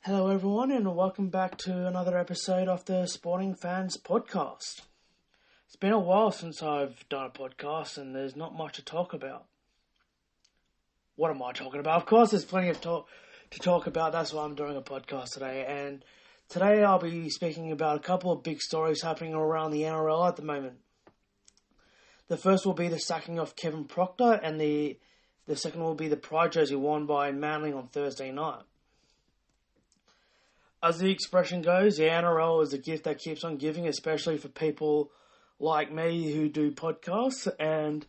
Hello, everyone, and welcome back to another episode of the Sporting Fans Podcast. It's been a while since I've done a podcast, and there's not much to talk about. What am I talking about? Of course, there's plenty of to talk about. That's why I'm doing a podcast today. And today I'll be speaking about a couple of big stories happening around the NRL at the moment. The first will be the sacking of Kevin Proctor, and the second will be the pride jersey worn by Manly on Thursday night. As the expression goes, the NRL is a gift that keeps on giving, especially for people like me who do podcasts. And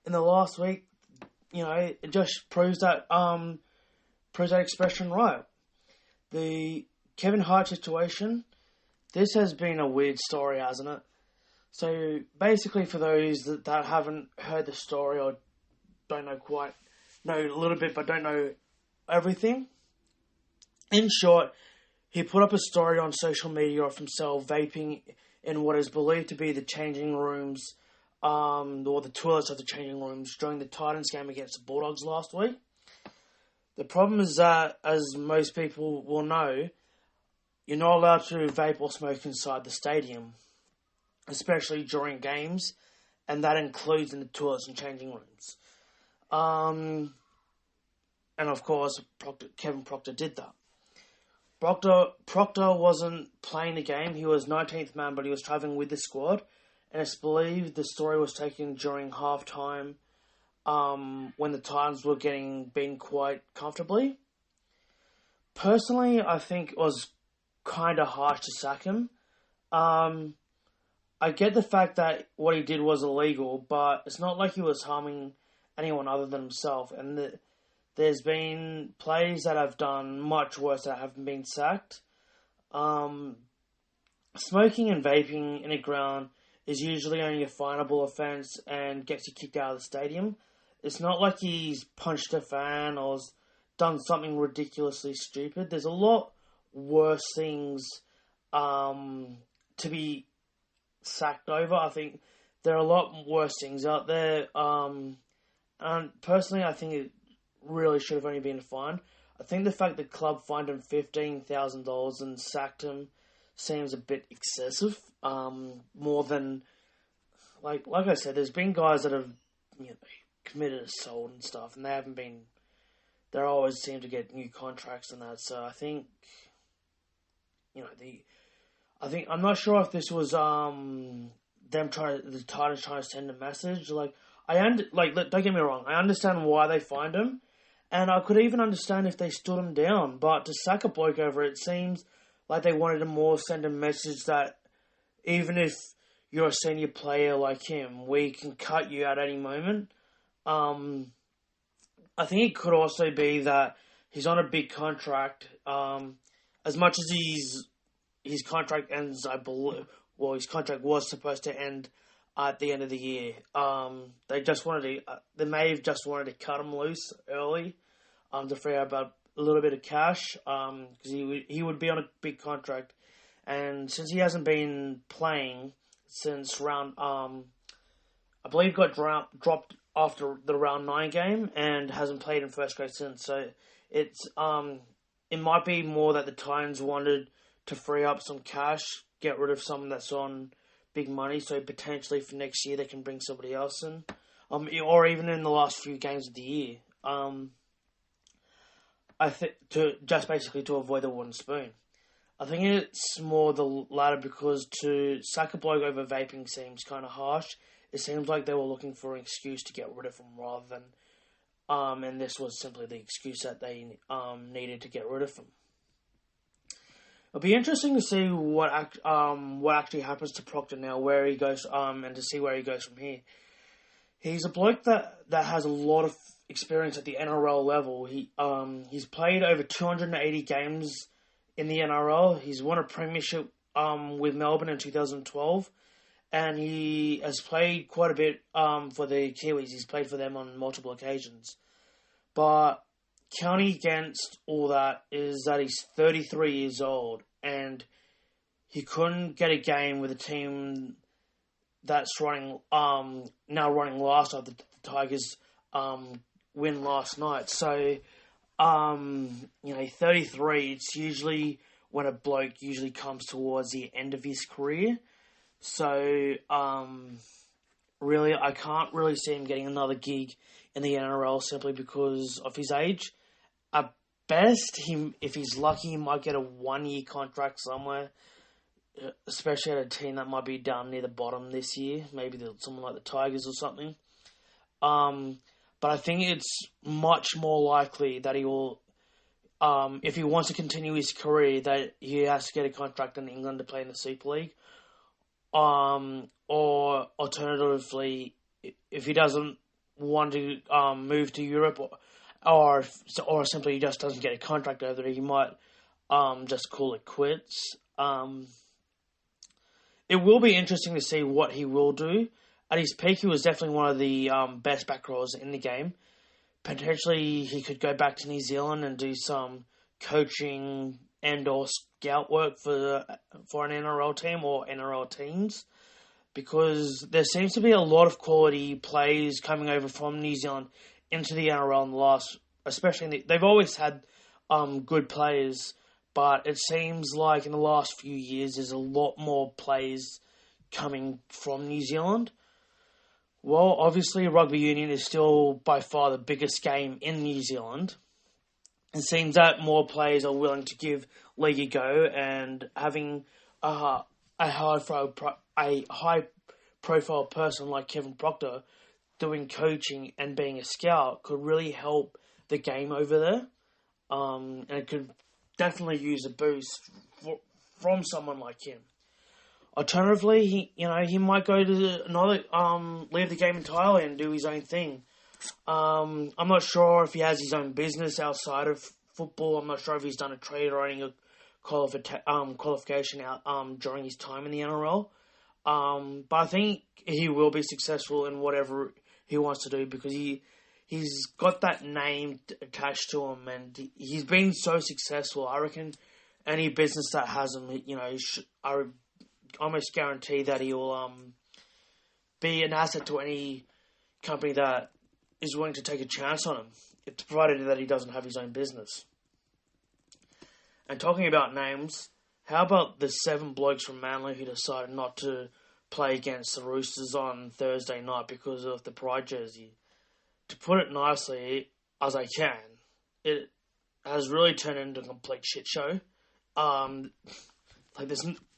in the last week, it just proves that expression right. The Kevin Hart situation, this has been a weird story, hasn't it? So basically, for those that haven't heard the story or don't know a little bit but don't know everything, in short, he put up a story on social media of himself vaping in what is believed to be the changing rooms, or the toilets of the changing rooms during the Titans game against the Bulldogs last week. The problem is that, as most people will know, you're not allowed to vape or smoke inside the stadium, especially during games, and that includes in the toilets and changing rooms. And of course, Kevin Proctor did that. Proctor wasn't playing the game. He was 19th man, but he was travelling with the squad. And it's believed the story was taken during halftime, when the Titans were getting beaten quite comfortably. Personally, I think it was kind of harsh to sack him. I get the fact that what he did was illegal, but it's not like he was harming anyone other than himself. And there's been players that have done much worse that haven't been sacked. Smoking and vaping in a ground is usually only a finable offence and gets you kicked out of the stadium. It's not like he's punched a fan or done something ridiculously stupid. There's a lot worse things to be sacked over. I think there are a lot worse things out there. And personally, I think it really should have only been a fine. I think the fact the club fined him $15,000 and sacked him seems a bit excessive. More than like I said, there's been guys that have committed assault and stuff, and they always seem to get new contracts and that. So I think I'm not sure if this was the Titans trying to send a message. Don't get me wrong, I understand why they fined him. And I could even understand if they stood him down, but to sack a bloke over it seems like they wanted to more send a message that even if you're a senior player like him, we can cut you at any moment. I think it could also be that he's on a big contract. As much as his contract ends, I believe, his contract was supposed to end at the end of the year. They may have just wanted to cut him loose early, to free up a little bit of cash, because he would be on a big contract, and since he hasn't been playing since round, I believe got dropped after the round 9 game and hasn't played in first grade since. So it might be more that the Titans wanted to free up some cash, get rid of someone that's on big money, so potentially for next year they can bring somebody else in, or even in the last few games of the year. I think to avoid the wooden spoon. I think it's more the latter, because to sack a bloke over vaping seems kind of harsh. It seems like they were looking for an excuse to get rid of him rather than, and this was simply the excuse that they needed to get rid of him. It'll be interesting to see what actually happens to Proctor now, where he goes, and to see where he goes from here. He's a bloke that has a lot of experience at the NRL level. He's played over 280 games in the NRL. He's won a premiership with Melbourne in 2012, and he has played quite a bit for the Kiwis. He's played for them on multiple occasions. But counting against all that is that he's 33 years old, and he couldn't get a game with a team that's now running last after the Tigers win last night. So 33, it's usually when a bloke usually comes towards the end of his career. So, really, I can't really see him getting another gig in the NRL simply because of his age. At best, if he's lucky, he might get a 1-year contract somewhere, especially at a team that might be down near the bottom this year, maybe someone like the Tigers or something. But I think it's much more likely that he will, if he wants to continue his career, that he has to get a contract in England to play in the Super League. Or alternatively, if he doesn't want to move to Europe, or simply he just doesn't get a contract over there, he might just call it quits. It will be interesting to see what he will do. At his peak, he was definitely one of the best back rowers in the game. Potentially, he could go back to New Zealand and do some coaching and or scout work for an NRL team or NRL teams, because there seems to be a lot of quality players coming over from New Zealand into the NRL in the last, especially they've always had good players, but it seems like in the last few years there's a lot more players coming from New Zealand. Well, obviously rugby union is still by far the biggest game in New Zealand. It seems that more players are willing to give league a go, and having a high-profile person like Kevin Proctor doing coaching and being a scout could really help the game over there. And it could definitely use a boost from someone like him. Alternatively, he might go to another, leave the game entirely and do his own thing. I'm not sure if he has his own business outside of football. I'm not sure if he's done a trade or any qualification out during his time in the NRL. But I think he will be successful in whatever he wants to do, because he's got that name attached to him, and he's been so successful. I reckon any business that has him, I almost guarantee that he will be an asset to any company that is willing to take a chance on him, provided that he doesn't have his own business. And talking about names, how about the 7 blokes from Manly who decided not to play against the Roosters on Thursday night because of the Pride jersey? To put it nicely as I can, it has really turned into a complete shit show.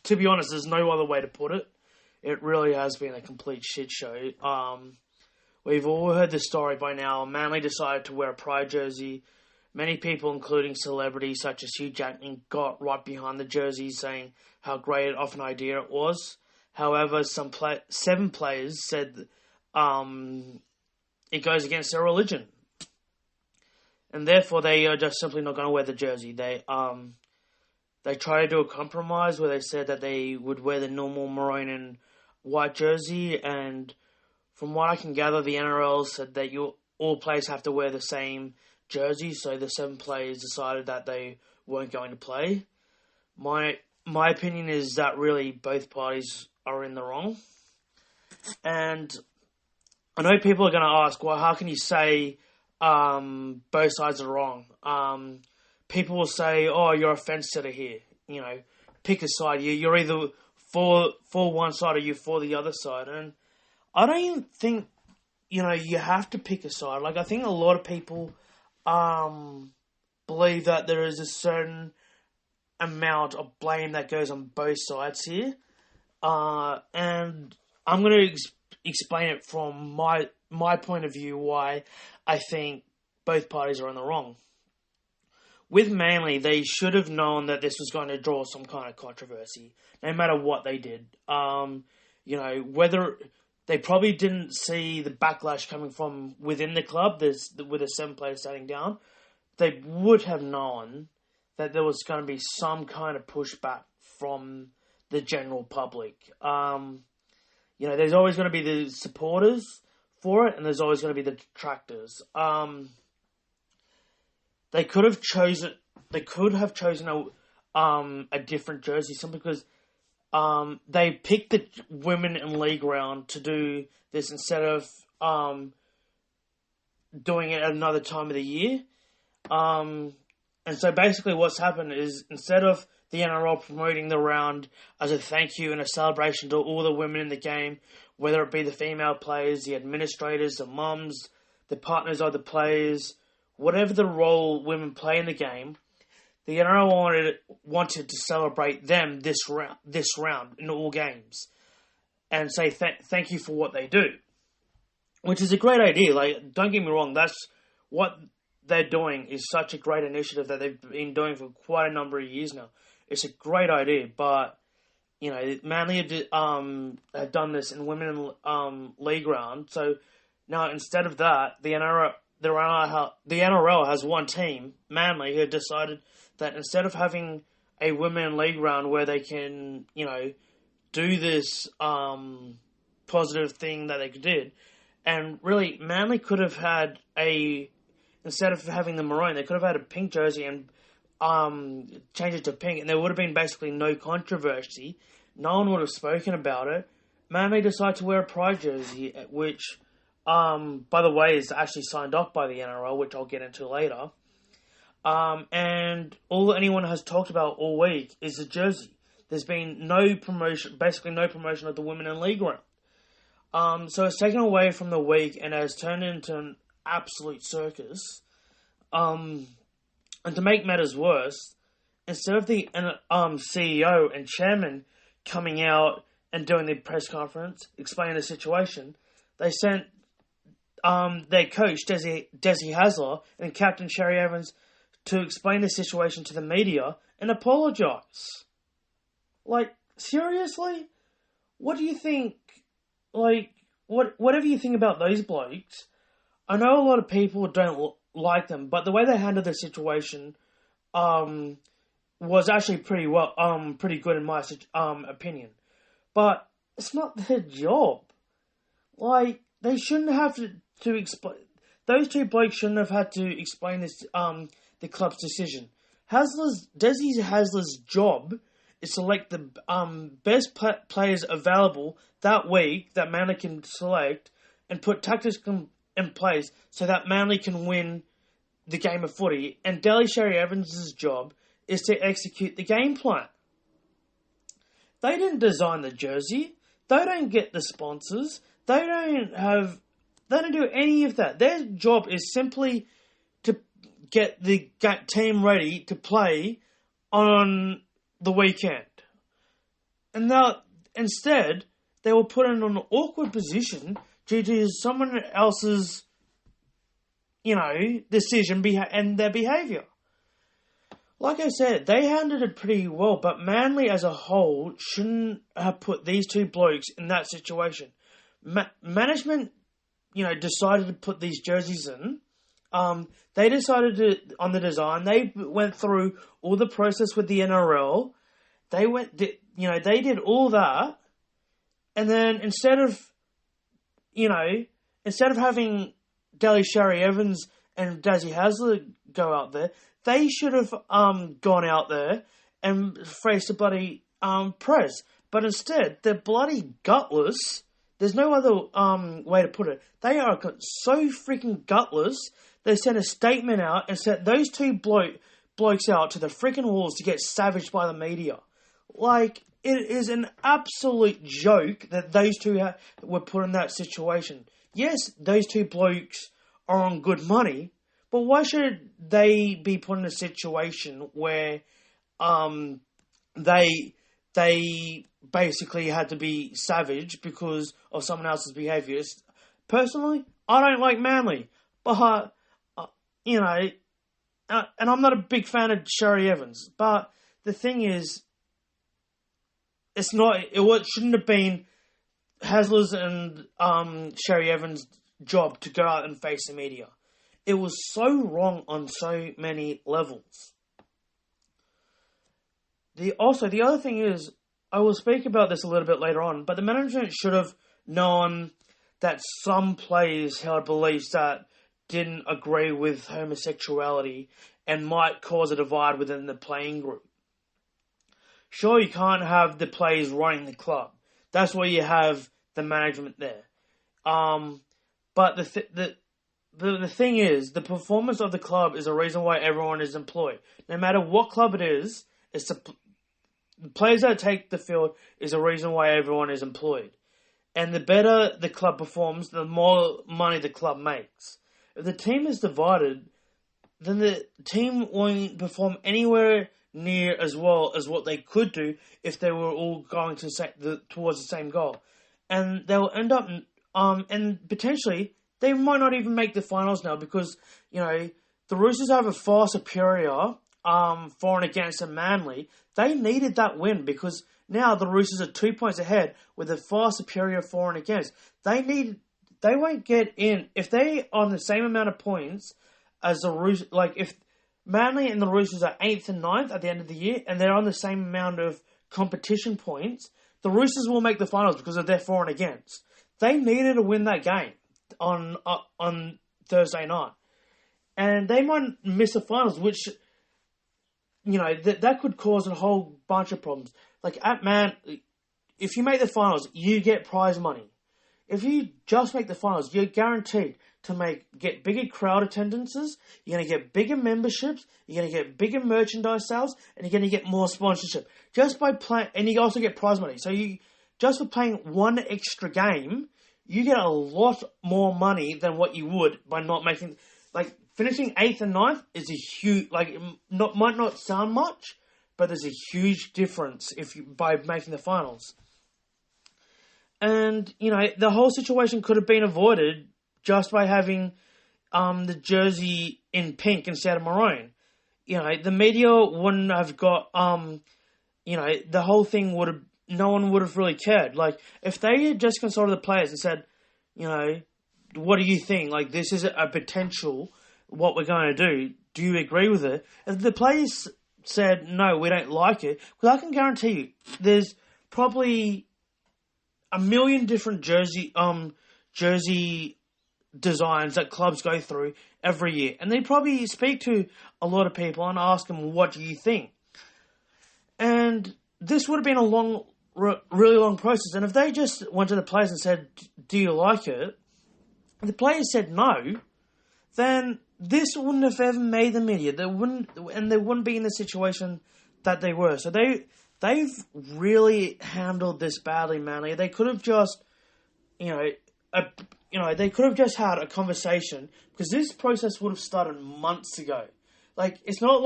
To be honest, there's no other way to put it. It really has been a complete shit show. We've all heard the story by now. Manly decided to wear a Pride jersey. Many people, including celebrities such as Hugh Jackman, got right behind the jersey, saying how great of an idea it was. However, 7 players said it goes against their religion, and therefore they are just simply not going to wear the jersey. They tried to do a compromise where they said that they would wear the normal maroon and white jersey, and from what I can gather, the NRL said that all players have to wear the same jersey, so the 7 players decided that they weren't going to play. My opinion is that really both parties are in the wrong. And I know people are going to ask, well, how can you say both sides are wrong? People will say, oh, you're a fence sitter here. Pick a side. You're either for one side or you're for the other side. And I don't even think, you have to pick a side. Like, I think a lot of people believe that there is a certain amount of blame that goes on both sides here. And I'm going to explain it from my point of view why I think both parties are in the wrong. With Manly, they should have known that this was going to draw some kind of controversy, no matter what they did. Whether they probably didn't see the backlash coming from within the club, with the 7 players standing down. They would have known that there was going to be some kind of pushback from the general public. There's always going to be the supporters for it, and there's always going to be the detractors. They could have chosen a different jersey simply because they picked the women in league round to do this instead of doing it at another time of the year. And so basically what's happened is instead of the NRL promoting the round as a thank you and a celebration to all the women in the game, whether it be the female players, the administrators, the mums, the partners of the players, whatever the role women play in the game, the NRL wanted to celebrate them this round in all games and say thank you for what they do, which is a great idea. Like, don't get me wrong, that's what they're doing is such a great initiative that they've been doing for quite a number of years now. It's a great idea, but you know, Manly had done this in women league round. So now instead of that, the NRL has one team, Manly, who decided that instead of having a women league round where they can, you know, do this positive thing that they did, and really Manly could have had instead of having the maroon, they could have had a pink jersey and change it to pink, and there would have been basically no controversy. No one would have spoken about it. Manly decided to wear a pride jersey, which, by the way, is actually signed off by the NRL, which I'll get into later. And all anyone has talked about all week is the jersey. There's been basically no promotion of the women in league round. So it's taken away from the week and has turned into an absolute circus. And to make matters worse, instead of the CEO and chairman coming out and doing the press conference, explaining the situation, they sent their coach, Desi Hasler, and Captain Sherry Evans to explain the situation to the media and apologise. Like, seriously? What do you think? Like, whatever you think about those blokes, I know a lot of people don't like them, but the way they handled the situation was actually pretty good in my opinion. But it's not their job. Like, they shouldn't have to explain. Those two blokes shouldn't have had to explain this the club's decision. Desi Hasler's job is to select the best players available that week that Manly can select and put tactics in place so that Manly can win the game of footy. And Delhi Sherry Evans' job is to execute the game plan. They didn't design the jersey. They don't get the sponsors. They don't do any of that. Their job is simply to get the team ready to play on the weekend. And now, instead, they were put in an awkward position due to someone else's, decision and their behaviour. Like I said, they handled it pretty well, but Manly as a whole shouldn't have put these two blokes in that situation. Management, decided to put these jerseys in. They decided on the design. They went through all the process with the NRL. They did all that, and then instead of having Delhi Sherry Evans and Desi Hasler go out there, they should have gone out there and faced the bloody press. But instead, they're bloody gutless. There's no other way to put it. They are so freaking gutless. They sent a statement out and sent those two blokes out to the freaking walls to get savaged by the media. Like, it is an absolute joke that those two were put in that situation. Yes, those two blokes are on good money, but why should they be put in a situation where they basically had to be savage because of someone else's behaviour? Personally, I don't like Manly, but, and I'm not a big fan of Sherry Evans, but the thing is, it shouldn't have been Hasler's and Sherry Evans' job to go out and face the media. It was so wrong on so many levels. The other thing is, I will speak about this a little bit later on, but the management should have known that some players held beliefs that didn't agree with homosexuality and might cause a divide within the playing group. Sure, you can't have the players running the club. That's why you have the management there. But the thing is, the performance of the club is the reason why everyone is employed. No matter what club it is, it's the players that take the field is the reason why everyone is employed. And the better the club performs, the more money the club makes. If the team is divided, then the team won't perform anywhere near as well as what they could do if they were all going towards the same goal. And they'll end up, and potentially, they might not even make the finals now because, the Roosters have a far superior for and against and Manly. They needed that win because now the Roosters are 2 points ahead with a far superior for and against. They won't get in if they are on the same amount of points as the Roosters. Like if Manly and the Roosters are 8th and 9th at the end of the year and they're on the same amount of competition points, the Roosters will make the finals because of their for and against. They needed to win that game on Thursday night, and they might miss the finals, which that could cause a whole bunch of problems. Like if you make the finals, you get prize money. If you just make the finals, you're guaranteed to get bigger crowd attendances, you're going to get bigger memberships, you're going to get bigger merchandise sales, and you're going to get more sponsorship. Just by playing, and you also get prize money. So just for playing one extra game, you get a lot more money than what you would by not making, finishing 8th and 9th is a huge, might not sound much, but there's a huge difference by making the finals. And, the whole situation could have been avoided just by having the jersey in pink instead of maroon. The media wouldn't have got, the whole thing no one would have really cared. If they had just consulted the players and said, what do you think? This is a potential, what we're going to do. Do you agree with it? If the players said, no, we don't like it, because I can guarantee you, there's probably a million different jersey designs that clubs go through every year. And they probably speak to a lot of people and ask them, what do you think? And this would have been a really long process. And if they just went to the players and said, do you like it? And the players said no, then this wouldn't have ever made the media. They wouldn't be in the situation that they were. So they've really handled this badly, Manly. They could have just, they could have just had a conversation because this process would have started months ago. It's not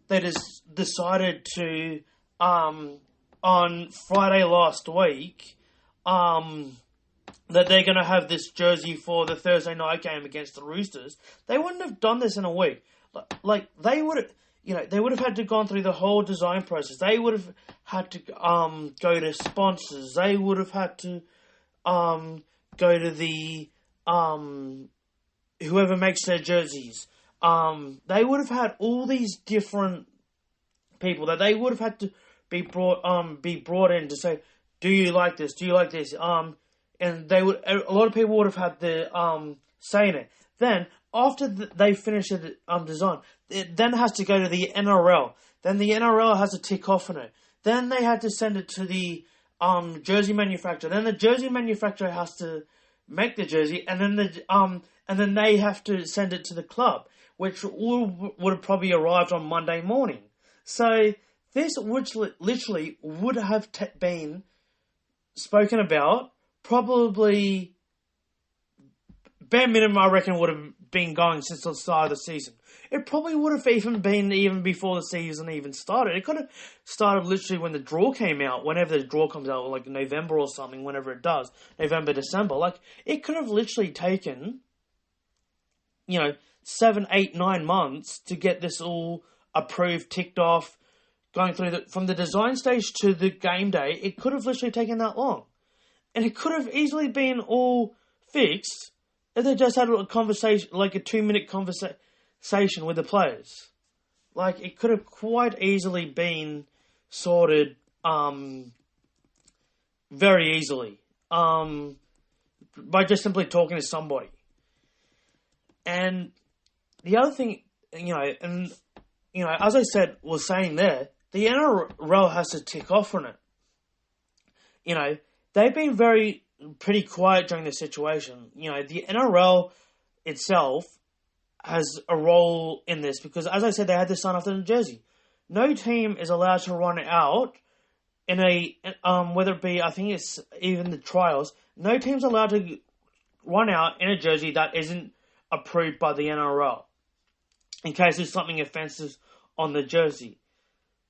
they just decided to, on Friday last week, that they're going to have this jersey for the Thursday night game against the Roosters. They wouldn't have done this in a week. They would have, they would have had to gone through the whole design process. They would have had to go to sponsors. They would have had to go to the whoever makes their jerseys. They would have had all these different people that they would have had to be brought in to say, do you like this? Do you like this? And a lot of people would have had the say in it. Then after they finish the design, it then has to go to the NRL. Then the NRL has to tick off on it. Then they had to send it to the jersey manufacturer. Then the jersey manufacturer has to make the jersey, and then they have to send it to the club, which would have probably arrived on Monday morning. So this literally would have been spoken about. Probably bare minimum, I reckon, would have been going since the start of the season. It probably would have even been before the season even started. It could have started literally when the draw came out, whenever the draw comes out, like November or something, whenever it does, November, December. It could have literally taken, 7, 8, 9 months to get this all approved, ticked off, going through from the design stage to the game day. It could have literally taken that long. And it could have easily been all fixed if they just had a conversation, like a 2-minute conversation with the players. It could have quite easily been sorted very easily by just simply talking to somebody. And the other thing, as I was saying there, the NRL has to tick off on it. They've been very pretty quiet during this situation. The NRL itself has a role in this because, as I said, they had to sign off the jersey. No team is allowed to run out in whether it be, I think it's even the trials, no team's allowed to run out in a jersey that isn't approved by the NRL in case there's something offensive on the jersey.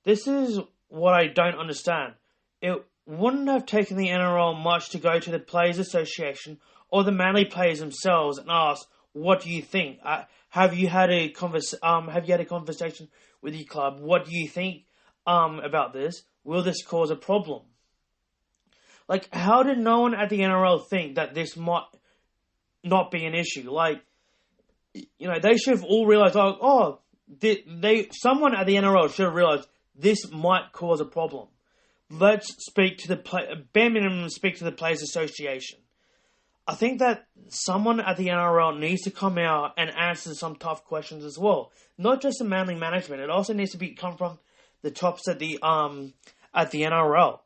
This is what I don't understand. It wouldn't have taken the NRL much to go to the Players Association or the Manly players themselves and ask, "What do you think? Have you had a conversation with your club? What do you think about this? Will this cause a problem?" Like, how did no one at the NRL think that this might not be an issue? Like, they should have all realised, someone at the NRL should have realised this might cause a problem. Let's speak to bare minimum, speak to the Players Association. I think that someone at the NRL needs to come out and answer some tough questions as well. Not just the Manly management. It also needs to come from the tops at the NRL.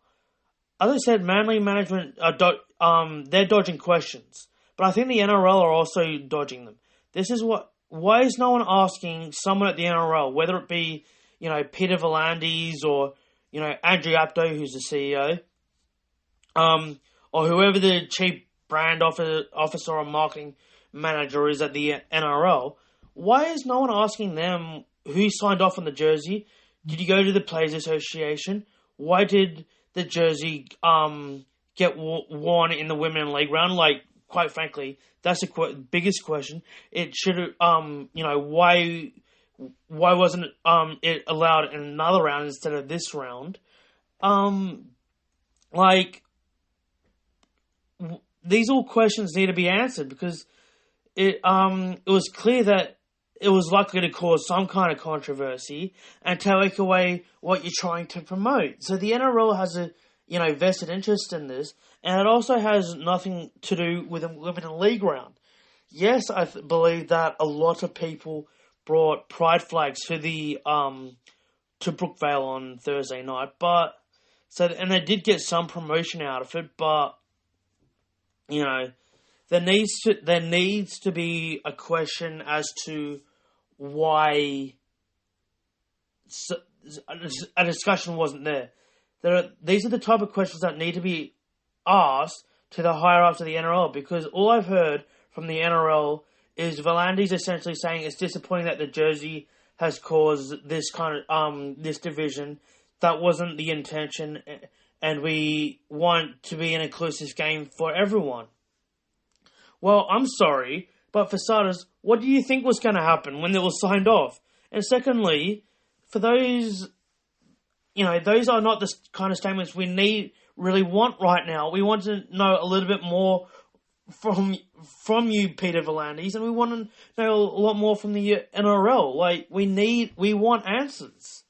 As I said, Manly management they're dodging questions, but I think the NRL are also dodging them. Why is no one asking someone at the NRL, whether it be Peter V'landys or Andrew Apto, who's the CEO, or whoever the chief brand officer or marketing manager is at the NRL? Why is no one asking them who signed off on the jersey? Did you go to the Players Association? Why did the jersey get worn in the Women League round? Like, quite frankly, that's the biggest question. It should have, why wasn't it allowed in another round instead of this round? These all questions need to be answered because it was clear that it was likely to cause some kind of controversy and take away what you're trying to promote. So the NRL has a vested interest in this, and it also has nothing to do with a Women League round. Yes, I believe that a lot of people brought pride flags to to Brookvale on Thursday night, and they did get some promotion out of it, but there needs to be a question as to why a discussion wasn't there. These are the type of questions that need to be asked to the higher ups of the NRL, because all I've heard from the NRL is V'landys essentially saying it's disappointing that the jersey has caused this kind of this division. That wasn't the intention, and we want to be an inclusive game for everyone. Well, I'm sorry, but for starters, what do you think was going to happen when it was signed off? And secondly, for those, those are not the kind of statements we really want right now. We want to know a little bit more from you, Peter V'landys, and we want to know a lot more from the NRL. Like, we want answers.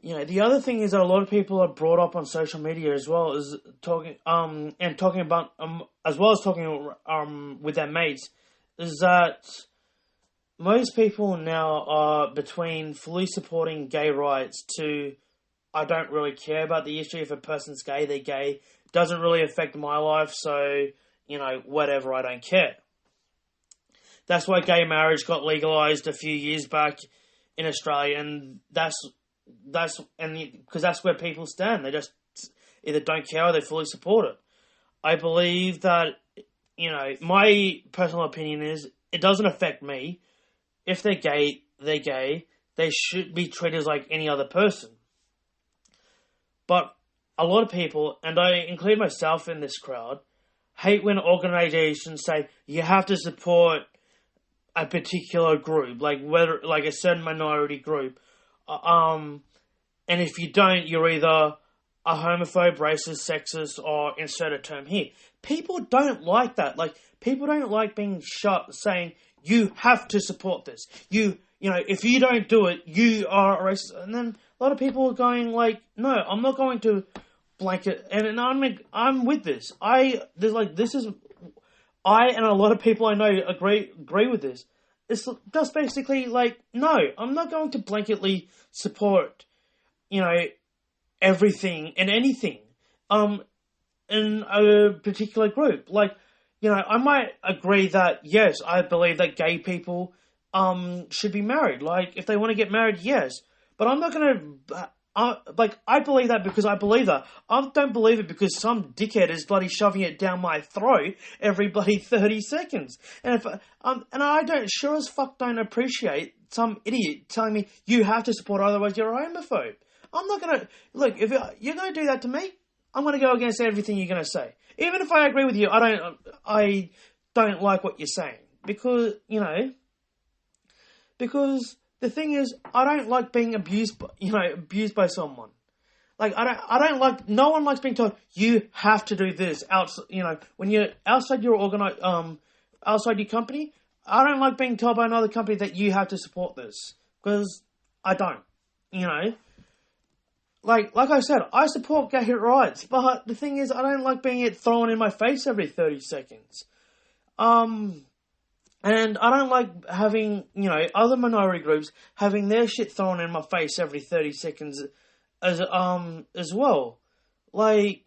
The other thing is that a lot of people are brought up on social media as well as talking about as well as talking with their mates, is that most people now are between fully supporting gay rights to I don't really care about the issue. If a person's gay, they're gay. Doesn't really affect my life, so whatever, I don't care. That's why gay marriage got legalized a few years back in Australia, and because that's where people stand. They just either don't care or they fully support it. I believe that, my personal opinion is it doesn't affect me. If they're gay, they're gay. They should be treated like any other person. But a lot of people, and I include myself in this crowd, hate when organizations say you have to support a particular group, like a certain minority group. And if you don't, you're either a homophobe, racist, sexist, or insert a term here. People don't like that. Like, people don't like being saying, you have to support this. If you don't do it, you are a racist. And then a lot of people are going like, no, I'm not going to blanket. And I'm with this. I and a lot of people I know agree with this. It's just basically like, no, I'm not going to blanketly support, everything and anything. in a particular group. Like, I might agree that, yes, I believe that gay people should be married. Like, if they want to get married, yes. But I'm not going to... I believe that because I believe that. I don't believe it because some dickhead is bloody shoving it down my throat every bloody 30 seconds. And and I sure as fuck don't appreciate some idiot telling me you have to support, otherwise you're a homophobe. I'm not going to... Look, if you're going to do that to me, I'm going to go against everything you're going to say. Even if I agree with you, I don't like what you're saying. Because, because the thing is, I don't like being abused by someone. Like, I don't like, no one likes being told, you have to do this. When you're outside your outside your company, I don't like being told by another company that you have to support this. Because I don't, Like I said, I support gay rights, but the thing is, I don't like being thrown in my face every 30 seconds. And I don't like having, other minority groups having their shit thrown in my face every 30 seconds as well. Like,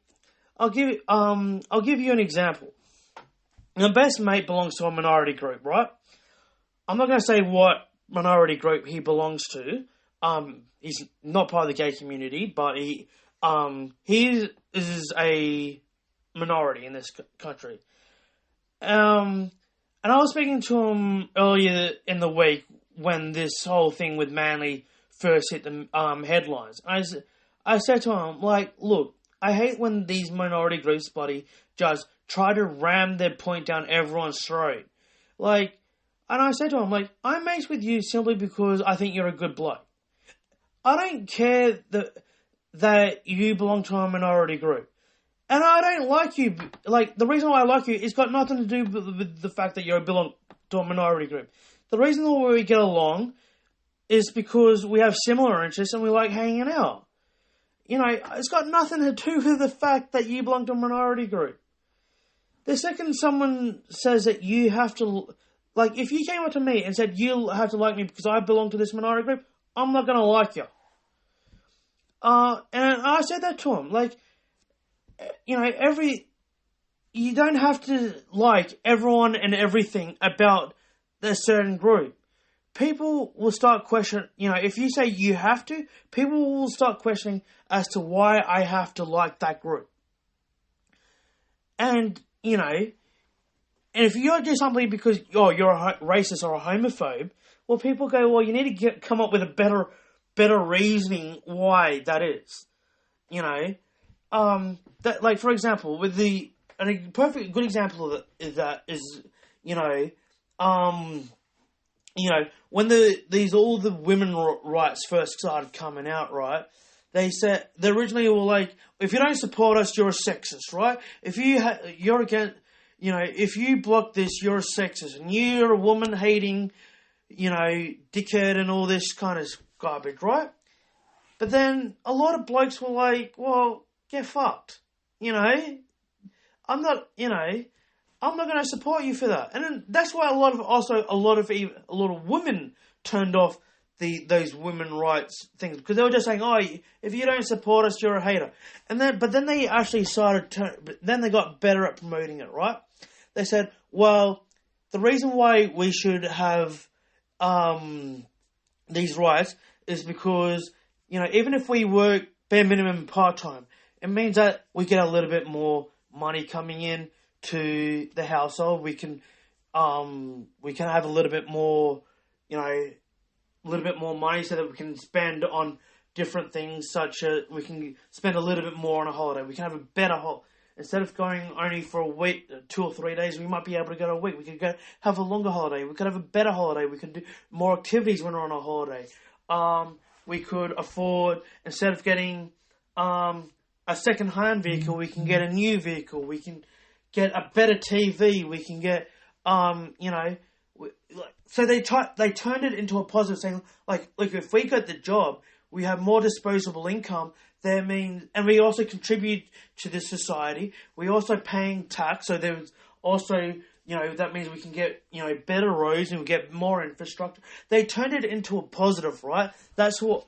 I'll give you an example. My best mate belongs to a minority group, right? I'm not going to say what minority group he belongs to. He's not part of the gay community, but he is a minority in this country. And I was speaking to him earlier in the week when this whole thing with Manly first hit the headlines. I said to him, like, look, I hate when these minority groups, buddy, just try to ram their point down everyone's throat. Like, and I said to him, like, I'm mates with you simply because I think you're a good bloke. I don't care that you belong to a minority group. And I don't like you. Like, the reason why I like you is got nothing to do with the fact that you belong to a minority group. The reason why we get along is because we have similar interests and we like hanging out. It's got nothing to do with the fact that you belong to a minority group. The second someone says that you have to... Like, if you came up to me and said, you have to like me because I belong to this minority group, I'm not going to like you. And I said that to him. Like, you don't have to like everyone and everything about a certain group. People will start questioning, if you say you have to, people will start questioning as to why I have to like that group. And, and if you do something because, you're a racist or a homophobe, well, people go, well, you need to come up with a better reasoning why that is. That, like, for example, with a perfect good example of is when all the women rights first started coming out, right? They originally were like, if you don't support us, you're a sexist, right? If you're against, if you block this, you're a sexist, and you're a woman hating, dickhead and all this kind of garbage, right? But then a lot of blokes were like, well, get fucked. I'm not going to support you for that. And then that's why a lot of women turned off those women rights things, because they were just saying, oh, if you don't support us, you're a hater. But then they actually then they got better at promoting it, right? They said, well, the reason why we should have these rights is because, even if we work bare minimum part-time, it means that we get a little bit more money coming in to the household. We can have a little bit more, money so that we can spend on different things, such as we can spend a little bit more on a holiday. We can have a better holiday. Instead of going only for a week, 2 or 3 days, we might be able to go a week. We could have a longer holiday. We could have a better holiday. We could do more activities when we're on a holiday. We could afford, instead of getting a second-hand vehicle, we can get a new vehicle. We can get a better TV. We can get, so they turned it into a positive, saying, like, if we got the job, we have more disposable income. That means, and we also contribute to this society. We also paying tax, so there's also, that means we can get, better roads and we get more infrastructure. They turned it into a positive, right? That's what,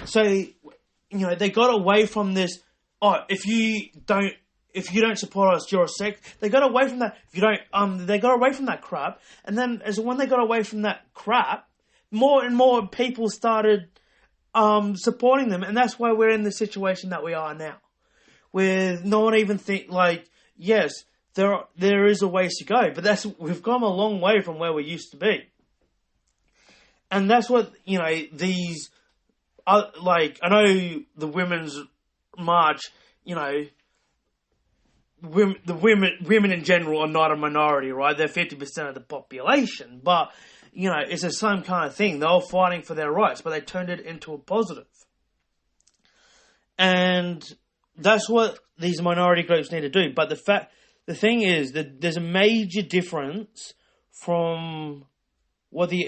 so, they got away from this, if you don't support us, you're a sect. They got away from that. If you don't, they got away from that crap. And then when they got away from that crap, more and more people started supporting them, and that's why we're in the situation that we are now, where no one even yes, there is a ways to go, but we've come a long way from where we used to be, and that's what these I know the women's march, women in general are not a minority, right? They're 50% of the population, but it's the same kind of thing. They're all fighting for their rights, but they turned it into a positive. And that's what these minority groups need to do. But the thing is that there's a major difference from what the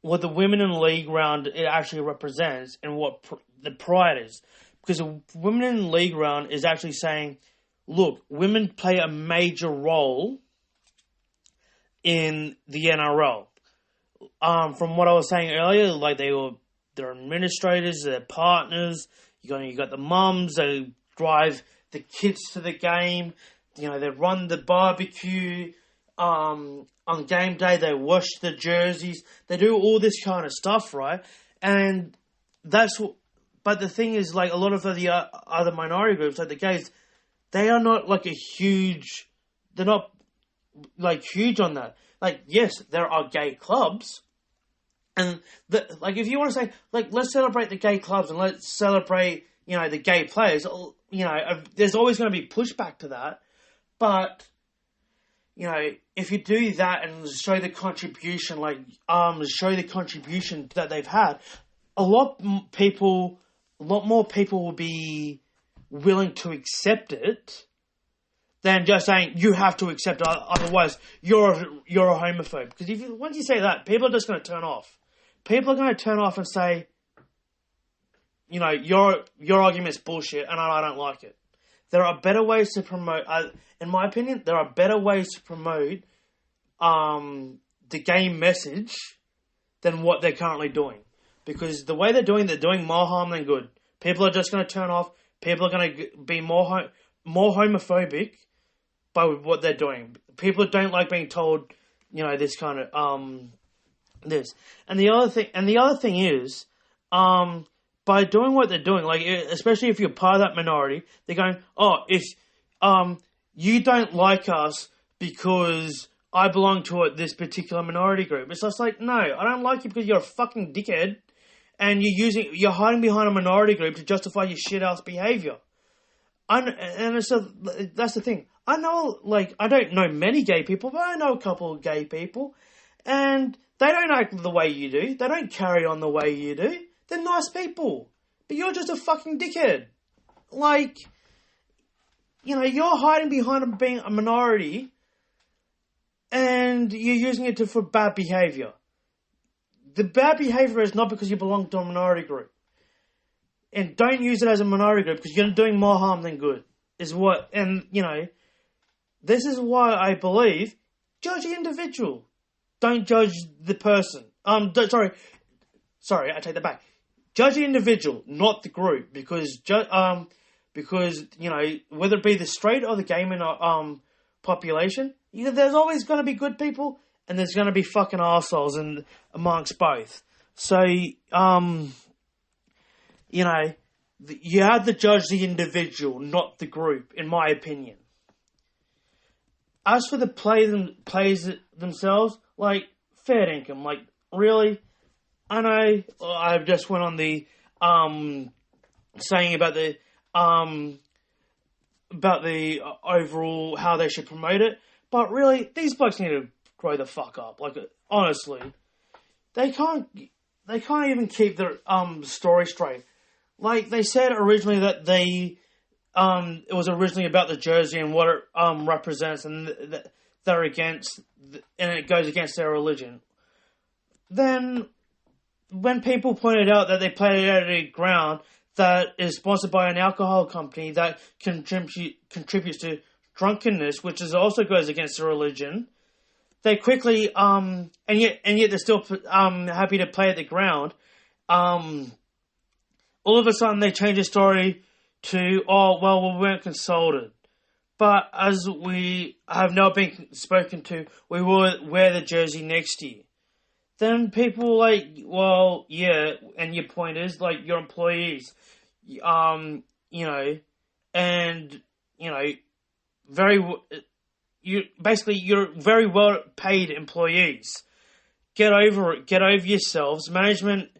women in the league round it actually represents and what the pride is. Because the women in the league round is actually saying, look, women play a major role in the NRL. From what I was saying earlier, they're administrators, they're partners. You got the mums, they drive the kids to the game. They run the barbecue. On game day, they wash the jerseys. They do all this kind of stuff, right? And but the thing is, a lot of the other minority groups, like the gays, they are not they're not huge on that. Yes, there are gay clubs, and if you want to say, let's celebrate the gay clubs and let's celebrate, the gay players, there's always going to be pushback to that, but if you do that and show the contribution, that they've had, a lot more people will be willing to accept it than just saying you have to accept it, otherwise you're a homophobe. Because once you say that, people are just going to turn off. People are going to turn off and say, your argument's bullshit and I don't like it. There are better ways to promote. In my opinion, there are better ways to promote the game message than what they're currently doing. Because the way they're doing more harm than good. People are just going to turn off. People are going to be more homophobic by what they're doing. People don't like being told, this kind of this. And the other thing is, by doing what they're doing, especially if you're part of that minority, they're going, if you don't like us because I belong to this particular minority group. It's just no, I don't like you because you're a fucking dickhead. And you're hiding behind a minority group to justify your shit-ass behaviour. That's the thing. I know, I don't know many gay people, but I know a couple of gay people. And they don't act the way you do. They don't carry on the way you do. They're nice people. But you're just a fucking dickhead. You're hiding behind being a minority. And you're using it for bad behaviour. The bad behaviour is not because you belong to a minority group. And don't use it as a minority group because you're doing more harm than good. This is why I believe, judge the individual. Don't judge the person. Sorry, I take that back. Judge the individual, not the group. Because whether it be the straight or the gay population, there's always going to be good people. And there's going to be fucking arseholes amongst both. So, you have to judge the individual, not the group, in my opinion. As for the players themselves, fair income. Really? I know I just went on the saying about the overall how they should promote it. But really, these blokes need to grow the fuck up. Honestly, they can't even keep their story straight. They said originally that it was originally about the jersey and what it represents, and they're against, and it goes against their religion. Then, when people pointed out that they played it at a ground that is sponsored by an alcohol company that contributes to drunkenness, which also goes against their religion, they quickly, and yet they're still happy to play at the ground, all of a sudden they change the story to, oh, well, we weren't consulted. But as we have now been spoken to, we will wear the jersey next year. Then people like, well, yeah, and your point is, like, your employees, and, you're very well paid employees. Get over it. Get over yourselves. Management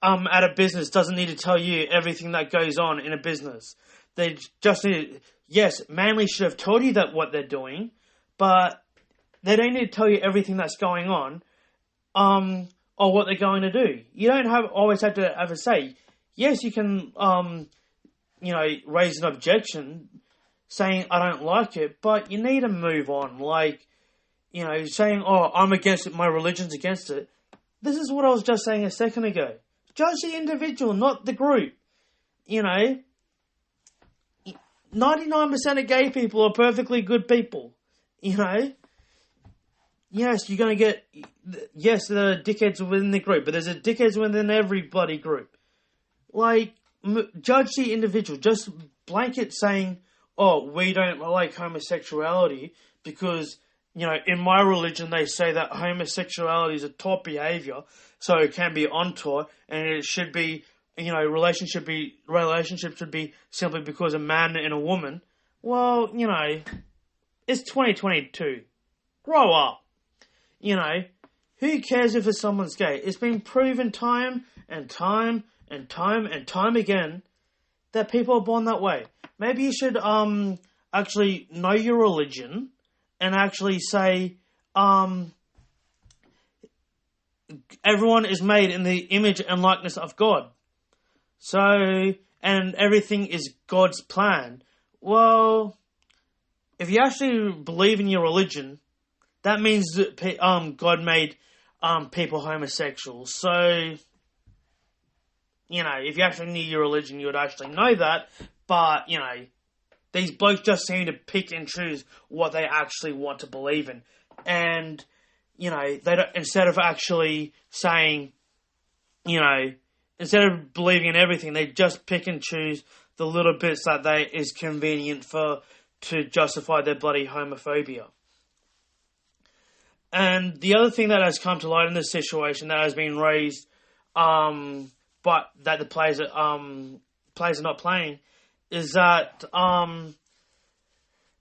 at a business doesn't need to tell you everything that goes on in a business. They just need yes, Manly should have told you that what they're doing, but they don't need to tell you everything that's going on, or what they're going to do. You don't always have to have a say. Yes, you can, raise an objection saying, I don't like it, but you need to move on. Like, saying, oh, I'm against it, my religion's against it. This is what I was just saying a second ago. Judge the individual, not the group. 99% of gay people are perfectly good people. Yes, you're going to get... Yes, there are dickheads within the group, but there's a dickheads within every bloody group. Like, judge the individual. Just blanket saying, oh, we don't like homosexuality because, in my religion they say that homosexuality is a taught behaviour, so it can be untaught, and it should be... relationship should be simply because a man and a woman. Well, it's 2022. Grow up. Who cares if someone's gay? It's been proven time and time and time and time again that people are born that way. Maybe you should actually know your religion and actually say everyone is made in the image and likeness of God. So, and everything is God's plan. Well, if you actually believe in your religion, that means that God made people homosexuals. So, if you actually knew your religion, you would actually know that. But, these blokes just seem to pick and choose what they actually want to believe in. And, they don't, instead of actually saying, instead of believing in everything, they just pick and choose the little bits that is convenient to justify their bloody homophobia. And the other thing that has come to light in this situation that has been raised, but that the players are not playing, is that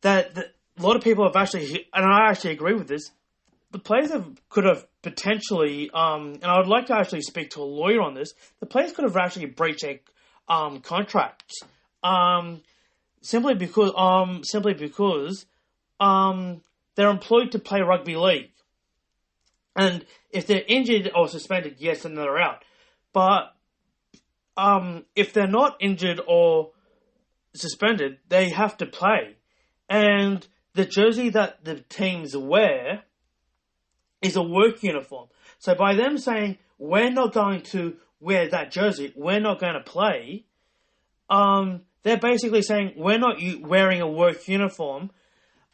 that a lot of people have actually, and I actually agree with this, the players could have potentially, and I would like to actually speak to a lawyer on this, the players could have actually breached their contracts, simply because they're employed to play rugby league. And if they're injured or suspended, yes, then they're out. But if they're not injured or suspended, they have to play. And the jersey that the teams wear is a work uniform. So by them saying, we're not going to wear that jersey, we're not going to play, they're basically saying, we're not wearing a work uniform,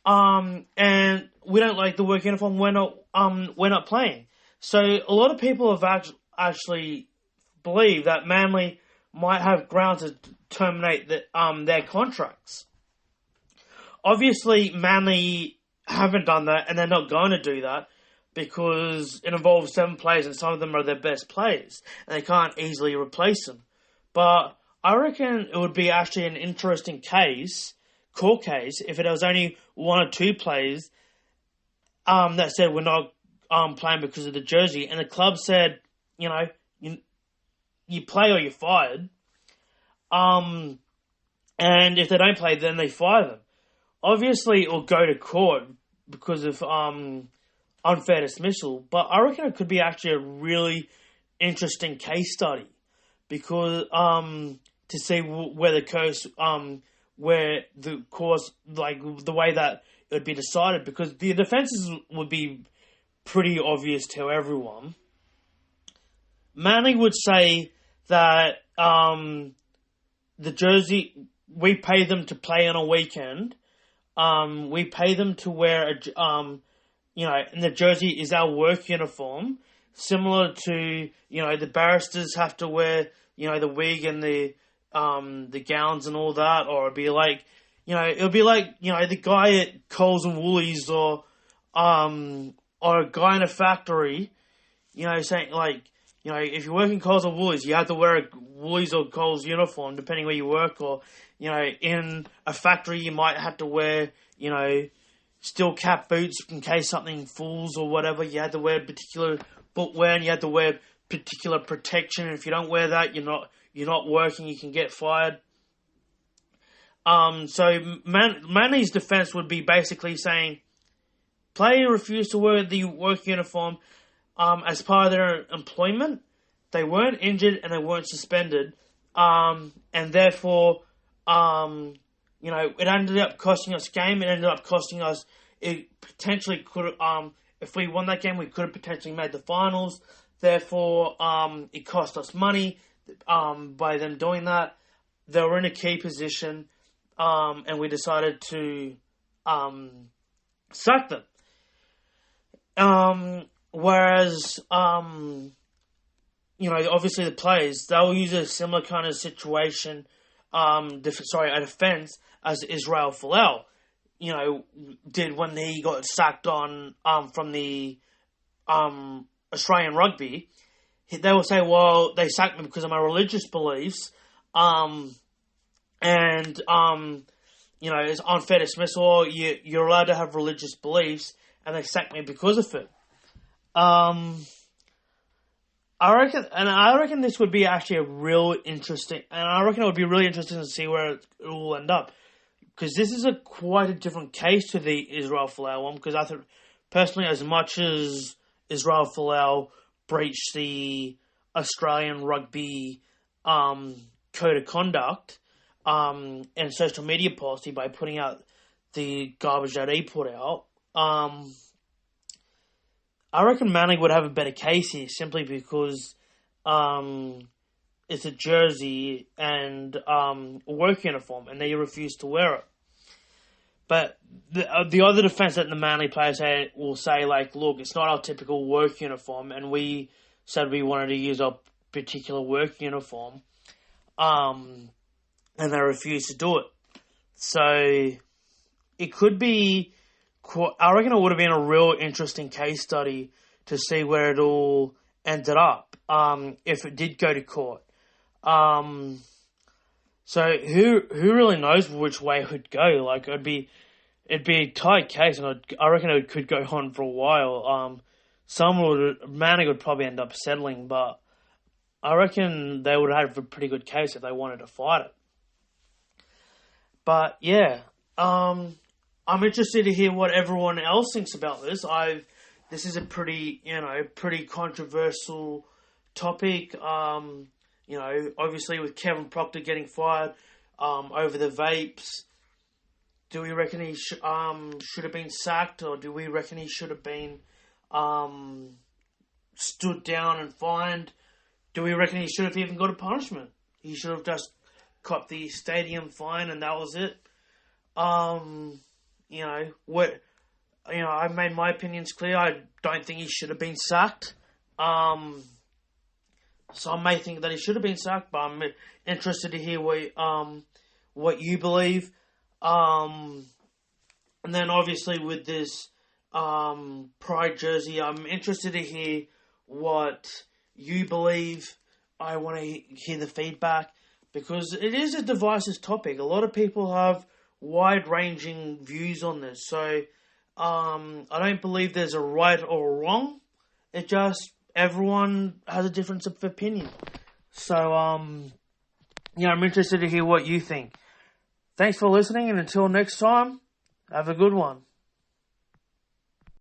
and we don't like the work uniform, we're not playing. So a lot of people have actually believe that Manly might have grounds to terminate their contracts. Obviously, Manly haven't done that, and they're not going to do that, because it involves 7 players, and some of them are their best players, and they can't easily replace them. But I reckon it would be actually an interesting court case, if it was only 1 or 2 players that said we're not playing because of the jersey, and the club said, you play or you're fired. And if they don't play, then they fire them. Obviously, it'll go to court because of unfair dismissal, but I reckon it could be actually a really interesting case study, because to see where the course, like the way that it would be decided, because the defences would be pretty obvious to everyone. Manly would say that the jersey, we pay them to play on a weekend. We pay them to wear and the jersey is our work uniform, similar to, the barristers have to wear the wig and the gowns and all that, or it'd be like, it'll be like, the guy at Coles and Woolies or a guy in a factory, saying like, if you work in Coles or Woolies, you have to wear a Woolies or Coles uniform depending where you work, or, in a factory you might have to wear, steel cap boots in case something falls or whatever. You had to wear particular footwear and you had to wear particular protection. If you don't wear that, you're not working, you can get fired. So Manly's defense would be basically saying, player refused to wear the work uniform as part of their employment. They weren't injured and they weren't suspended. And therefore, it ended up costing us game. It ended up costing us, it potentially could, if we won that game, we could have potentially made the finals. Therefore, it cost us money by them doing that. They were in a key position, and we decided to sack them. Whereas, obviously the players, they'll use a similar kind of situation, a defense as Israel Folau, did when he got sacked from the Australian rugby. They will say, well, they sacked me because of my religious beliefs, it's unfair dismissal. You're allowed to have religious beliefs, and they sacked me because of it. I reckon this would be actually it would be really interesting to see where it will end up, because this is quite a different case to the Israel Folau one. Because I think personally, as much as Israel Folau breached the Australian rugby code of conduct and social media policy by putting out the garbage that he put out, I reckon Manly would have a better case here, simply because it's a jersey and a work uniform, and they refuse to wear it. But the other defence that the Manly players will say, like, look, it's not our typical work uniform, and we said we wanted to use our particular work uniform, and they refused to do it. So it could be, I reckon it would have been a real interesting case study to see where it all ended up, if it did go to court. So who really knows which way it would go? Like, it'd be a tight case, and I reckon it could go on for a while. Manning would probably end up settling, but I reckon they would have a pretty good case if they wanted to fight it. But yeah, I'm interested to hear what everyone else thinks about this. This is a pretty controversial topic. Obviously with Kevin Proctor getting fired over the vapes, do we reckon he should have been sacked, or do we reckon he should have been stood down and fined? Do we reckon he should have even got a punishment? He should have just copped the stadium fine and that was it. I've made my opinions clear. I don't think he should have been sacked. Some may think that he should have been sacked, but I'm interested to hear what you believe. And then obviously with this Pride jersey, I'm interested to hear what you believe. I want to hear the feedback, because it is a divisive topic. A lot of people have wide-ranging views on this. So I don't believe there's a right or a wrong. It just, everyone has a difference of opinion. So, I'm interested to hear what you think. Thanks for listening, and until next time, have a good one.